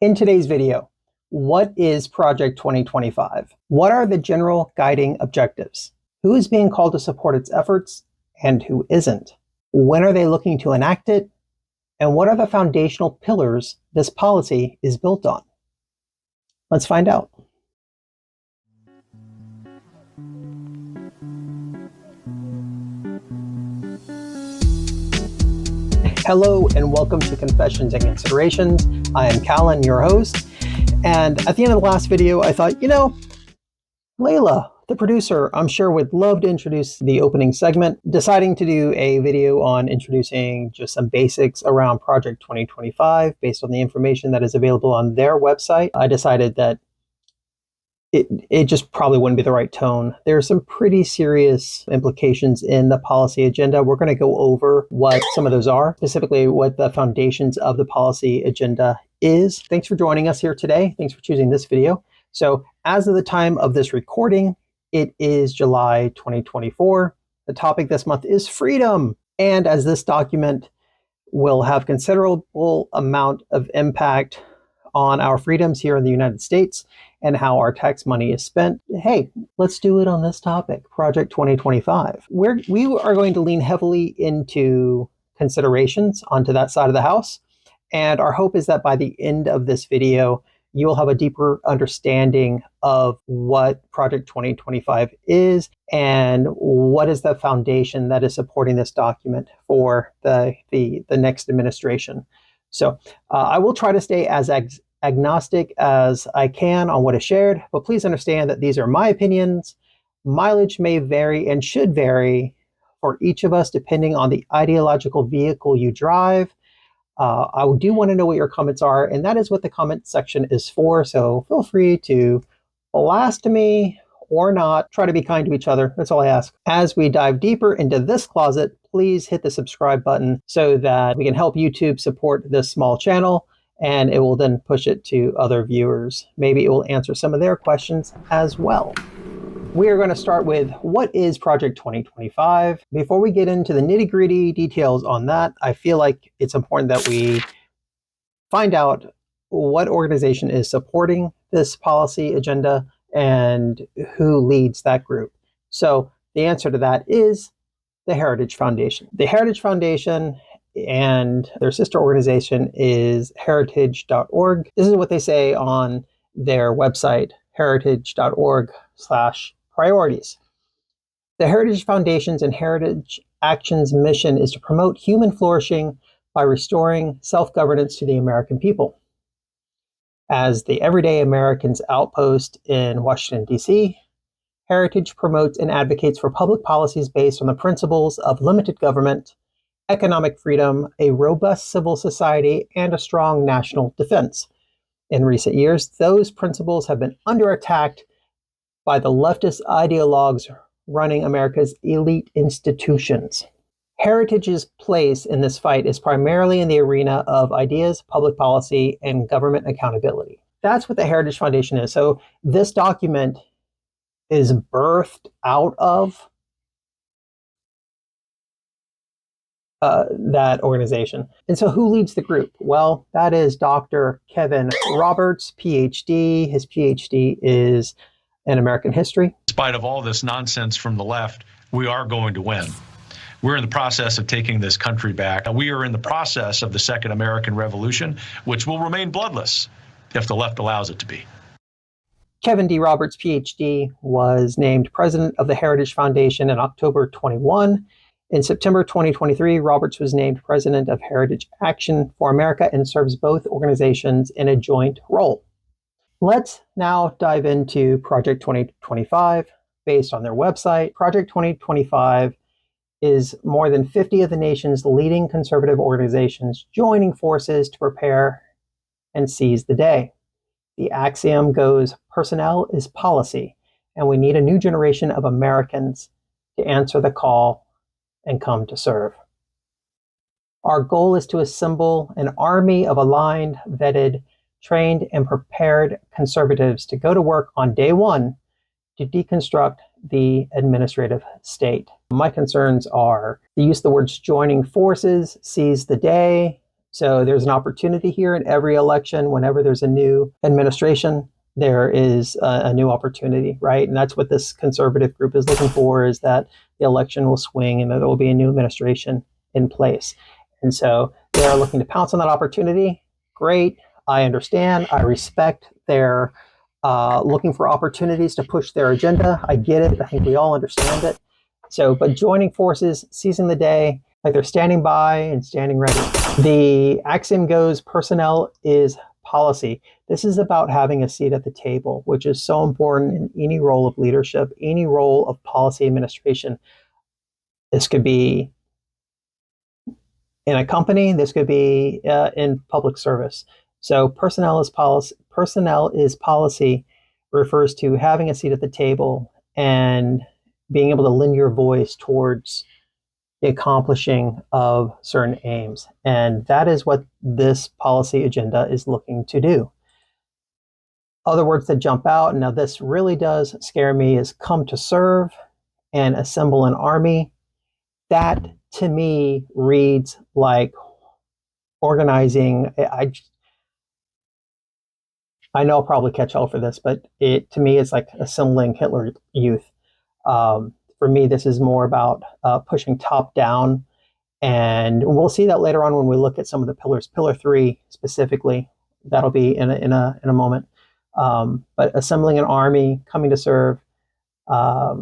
In today's video, what is Project 2025? What are the general guiding objectives? Who is being called to support its efforts and who isn't? When are they looking to enact it? And what are the foundational pillars this policy is built on? Let's find out. Hello and welcome to Confessions and Considerations. I am Callan, your host. And at the end of the last video, I thought, Layla, the producer, I'm sure would love to introduce the opening segment. Deciding to do a video on introducing just some basics around Project 2025 based on the information that is available on their website, I decided that it just probably wouldn't be the right tone. There are some pretty serious implications in the policy agenda. We're going to go over what some of those are, specifically what the foundations of the policy agenda is. Thanks for joining us here today. Thanks for choosing this video. So as of the time of this recording, it is July 2024. The topic this month is freedom. And as this document will have considerable amount of impact on our freedoms here in the United States and how our tax money is spent. Hey, let's do it on this topic, Project 2025. We are going to lean heavily into considerations onto that side of the house. And our hope is that by the end of this video, you will have a deeper understanding of what Project 2025 is and what is the foundation that is supporting this document for the next administration. So I will try to stay as agnostic as I can on what is shared, but please understand that these are my opinions. Mileage may vary and should vary for each of us depending on the ideological vehicle you drive. I do want to know what your comments are, and that is what the comment section is for, so feel free to blast me or not. Try to be kind to each other. That's all I ask. As we dive deeper into this closet, please hit the subscribe button so that we can help YouTube support this small channel, and it will then push it to other viewers. Maybe it will answer some of their questions as well. We are going to start with what is Project 2025. Before we get into the nitty-gritty details on that, I feel like it's important that we find out what organization is supporting this policy agenda and who leads that group. So the answer to that is the Heritage Foundation. The Heritage Foundation and their sister organization is heritage.org. This is what they say on their website, heritage.org/priorities. The Heritage Foundation's and Heritage Action's mission is to promote human flourishing by restoring self-governance to the American people. As the everyday American's outpost in Washington, D.C., Heritage promotes and advocates for public policies based on the principles of limited government, economic freedom, a robust civil society, and a strong national defense. In recent years, those principles have been under attack by the leftist ideologues running America's elite institutions. Heritage's place in this fight is primarily in the arena of ideas, public policy, and government accountability. That's what the Heritage Foundation is. So this document is birthed out of that organization. And so who leads the group? Well, that is Dr. Kevin Roberts, PhD. His PhD is in American history. In spite of all this nonsense from the left, we are going to win. We're in the process of taking this country back. We are in the process of the Second American Revolution, which will remain bloodless if the left allows it to be. Kevin D. Roberts, PhD, was named president of the Heritage Foundation in October 21. In September 2023, Roberts was named president of Heritage Action for America and serves both organizations in a joint role. Let's now dive into Project 2025 based on their website. Project 2025 is more than 50 of the nation's leading conservative organizations joining forces to prepare and seize the day. The axiom goes, personnel is policy, and we need a new generation of Americans to answer the call and come to serve. Our goal is to assemble an army of aligned, vetted, trained, and prepared conservatives to go to work on day one to deconstruct the administrative state. My concerns are the use of the words joining forces, seize the day. So there's an opportunity here in every election. Whenever there's a new administration, there is a new opportunity, right? And that's what this conservative group is looking for, is that the election will swing and that there will be a new administration in place. And so they are looking to pounce on that opportunity. Great. I understand. I respect their looking for opportunities to push their agenda. I get it. I think we all understand it. So, but joining forces, seizing the day, like they're standing by and standing ready. The axiom goes, personnel is policy. This is about having a seat at the table, which is so important in any role of leadership, any role of policy administration. This could be in a company, this could be in public service. So personnel is policy. Personnel is policy refers to having a seat at the table and being able to lend your voice towards the accomplishing of certain aims. And that is what this policy agenda is looking to do. Other words that jump out, now this really does scare me, is come to serve and assemble an army. That to me reads like organizing. I know I'll probably catch hell for this, but it to me is like assembling Hitler Youth. For me, this is more about pushing top down, and we'll see that later on when we look at some of the pillars. Pillar 3 specifically, that'll be in a moment. But assembling an army, coming to serve. I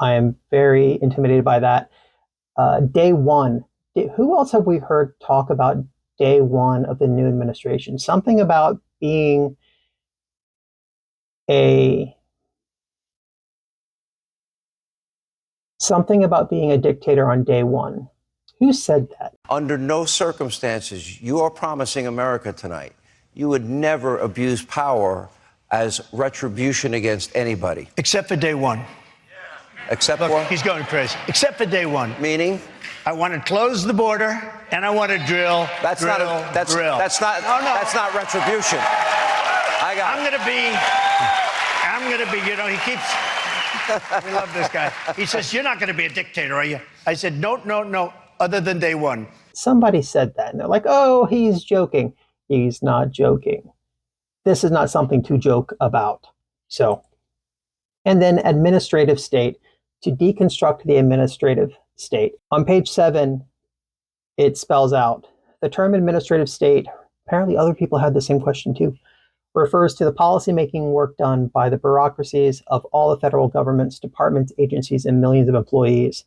am very intimidated by that. Day one. Who else have we heard talk about day one of the new administration? Something about being a dictator on day one. Who said that? Under no circumstances, you are promising America tonight, you would never abuse power as retribution against anybody. Except for day one. Except Look, for? he's going crazy. Except for day one. Meaning? I want to close the border and I want to drill. That's drill, not that's drill. That's not. No, no. That's not retribution. I'm gonna be. You know, he keeps. We love this guy. He says, "You're not going to be a dictator, are you?" I said, "No. Other than day one." Somebody said that, and they're like, "Oh, he's joking." He's not joking. This is not something to joke about. So, and then administrative state, to deconstruct the administrative state. On page 7, it spells out the term administrative state. Apparently other people had the same question too. Refers to the policymaking work done by the bureaucracies of all the federal governments, departments, agencies, and millions of employees.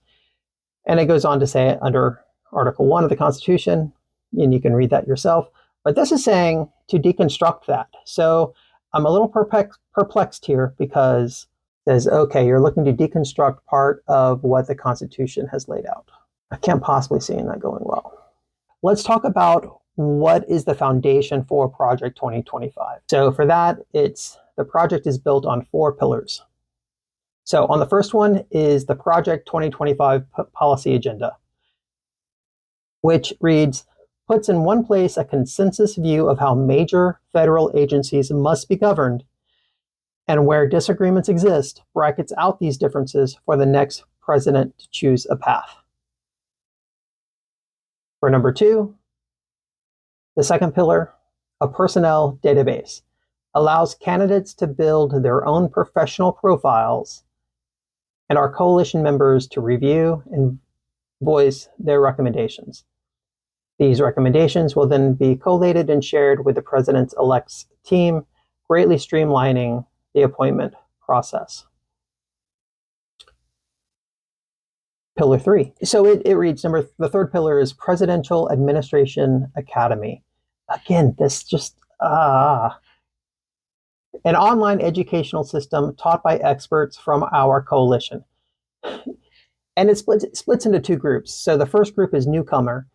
And it goes on to say it under Article 1 of the Constitution, and you can read that yourself. But this is saying to deconstruct that. So I'm a little perplexed here, because it says, okay, you're looking to deconstruct part of what the Constitution has laid out. I can't possibly see that going well. Let's talk about what is the foundation for Project 2025. So for that, the project is built on 4 pillars. So on the first one is the Project 2025 policy agenda, which reads, puts in one place a consensus view of how major federal agencies must be governed, and where disagreements exist, brackets out these differences for the next president to choose a path. For number 2, the second pillar, a personnel database, allows candidates to build their own professional profiles and our coalition members to review and voice their recommendations. These recommendations will then be collated and shared with the president-elect's team, greatly streamlining the appointment process. Pillar 3. So it reads, the third pillar is Presidential Administration Academy. Again, this just, an online educational system taught by experts from our coalition. And it splits into 2 groups. So the first group is newcomer.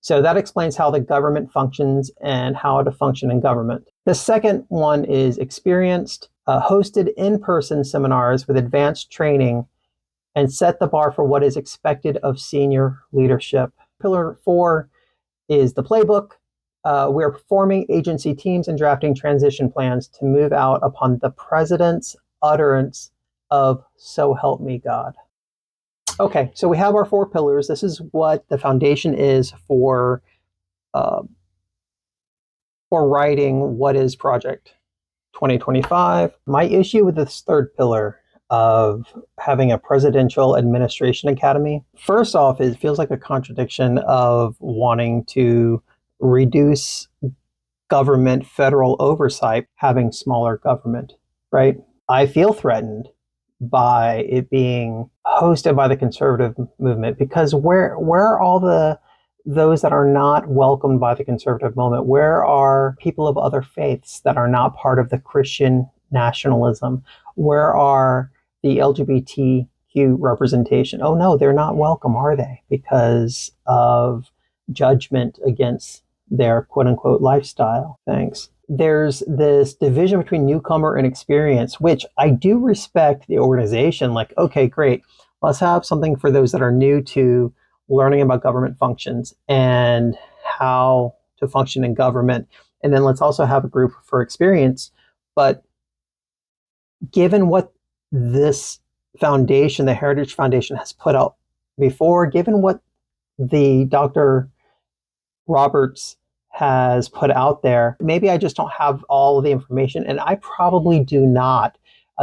So that explains how the government functions and how to function in government. The second one is experienced, hosted in-person seminars with advanced training and set the bar for what is expected of senior leadership. Pillar 4 is the playbook. We're forming agency teams and drafting transition plans to move out upon the president's utterance of "so help me God." Okay, so we have our 4 pillars. This is what the foundation is uh, for writing what is Project 2025. My issue with this 3rd pillar of having a presidential administration academy, first off, it feels like a contradiction of wanting to reduce government federal oversight, having smaller government, right? I feel threatened by it being hosted by the conservative movement, because where are all those that are not welcomed by the conservative movement? Where are people of other faiths that are not part of the Christian nationalism? Where are the LGBTQ representation? Oh no, they're not welcome, are they? Because of judgment against their quote unquote lifestyle. Thanks. There's this division between newcomer and experience, which I do respect the organization. Like, okay, great. Let's have something for those that are new to learning about government functions and how to function in government. And then let's also have a group for experience. But given what this foundation, the Heritage Foundation, has put out before, given what the Dr. Roberts has put out there, maybe I just don't have all of the information, and I probably do not.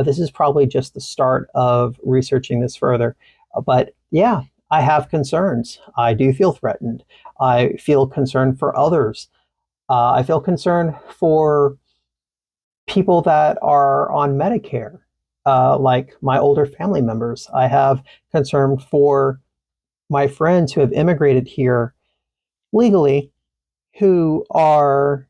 This is probably just the start of researching this further. But yeah, I have concerns. I do feel threatened. I feel concerned for others. I feel concerned for people that are on Medicare, like my older family members. I have concern for my friends who have immigrated here legally, who are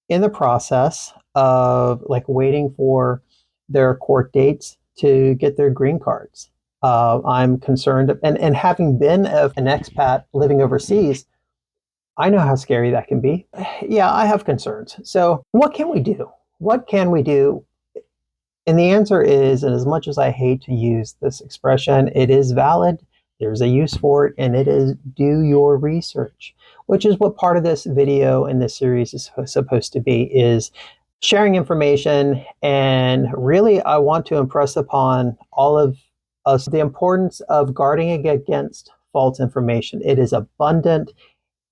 in the process of like waiting for their court dates to get their green cards. I'm concerned, and having been an expat living overseas, I know how scary that can be. Yeah, I have concerns. So what can we do? What can we do? And the answer is, and as much as I hate to use this expression, it is valid. There's a use for it, and it is do your research, which is what part of this video in this series is supposed to be, is sharing information. And really, I want to impress upon all of us the importance of guarding against false information. It is abundant,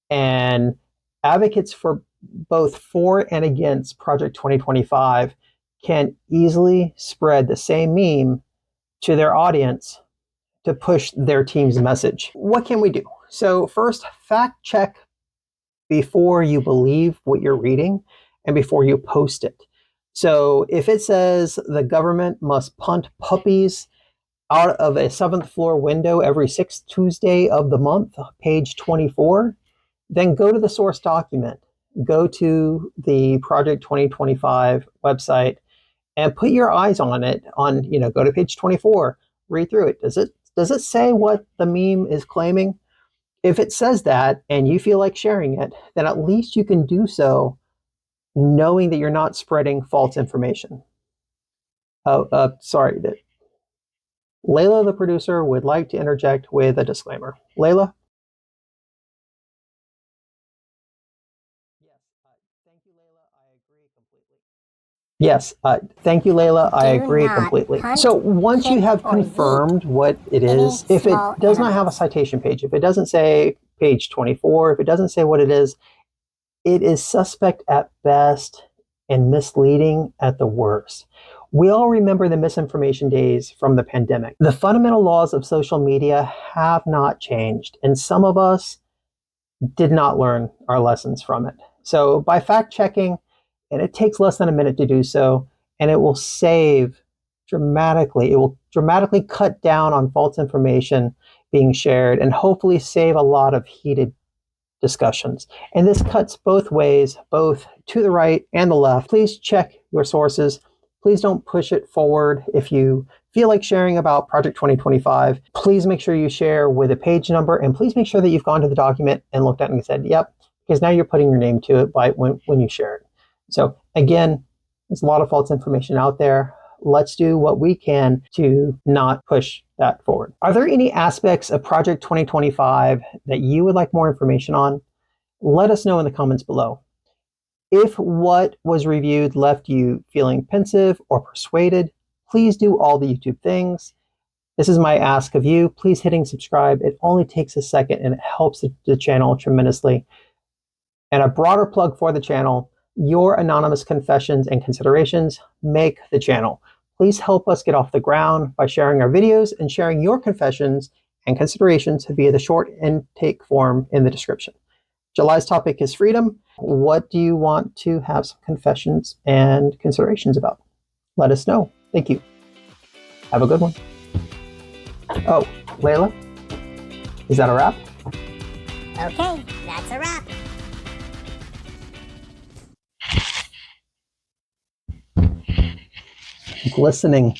and advocates for both for and against Project 2025 can easily spread the same meme to their audience to push their team's message. What can we do? So first, fact check before you believe what you're reading and before you post it. So if it says the government must punt puppies out of a 7th floor window every 6th Tuesday of the month, page 24, then go to the source document. Go to the Project 2025 website and put your eyes on it. Go to page 24, read through it. Does it say what the meme is claiming? If it says that and you feel like sharing it, then at least you can do so knowing that you're not spreading false information. Sorry. Layla, the producer, would like to interject with a disclaimer. Layla? Yes, thank you, Layla. I agree completely. So once you have confirmed what it is, if it does not have a citation page, if it doesn't say page 24, if it doesn't say what it is suspect at best and misleading at the worst. We all remember the misinformation days from the pandemic. The fundamental laws of social media have not changed, and some of us did not learn our lessons from it. So by fact checking, and it takes less than a minute to do so, and it will dramatically cut down on false information being shared, and hopefully save a lot of heated discussions. And this cuts both ways, both to the right and the left. Please check your sources. Please don't push it forward. If you feel like sharing about Project 2025, please make sure you share with a page number, and please make sure that you've gone to the document and looked at it and said, yep, because now you're putting your name to it when you share it. So again, there's a lot of false information out there. Let's do what we can to not push that forward. Are there any aspects of Project 2025 that you would like more information on? Let us know in the comments below. If what was reviewed left you feeling pensive or persuaded, please do all the YouTube things. This is my ask of you. Please hitting subscribe. It only takes a second and it helps the channel tremendously. And a broader plug for the channel, your anonymous confessions and considerations make the channel. Please help us get off the ground by sharing our videos and sharing your confessions and considerations via the short intake form in the description. July's topic is freedom. What do you want to have some confessions and considerations about? Let us know. Thank you. Have a good one. Oh, Layla, is that a wrap? Okay, that's a wrap. Glistening.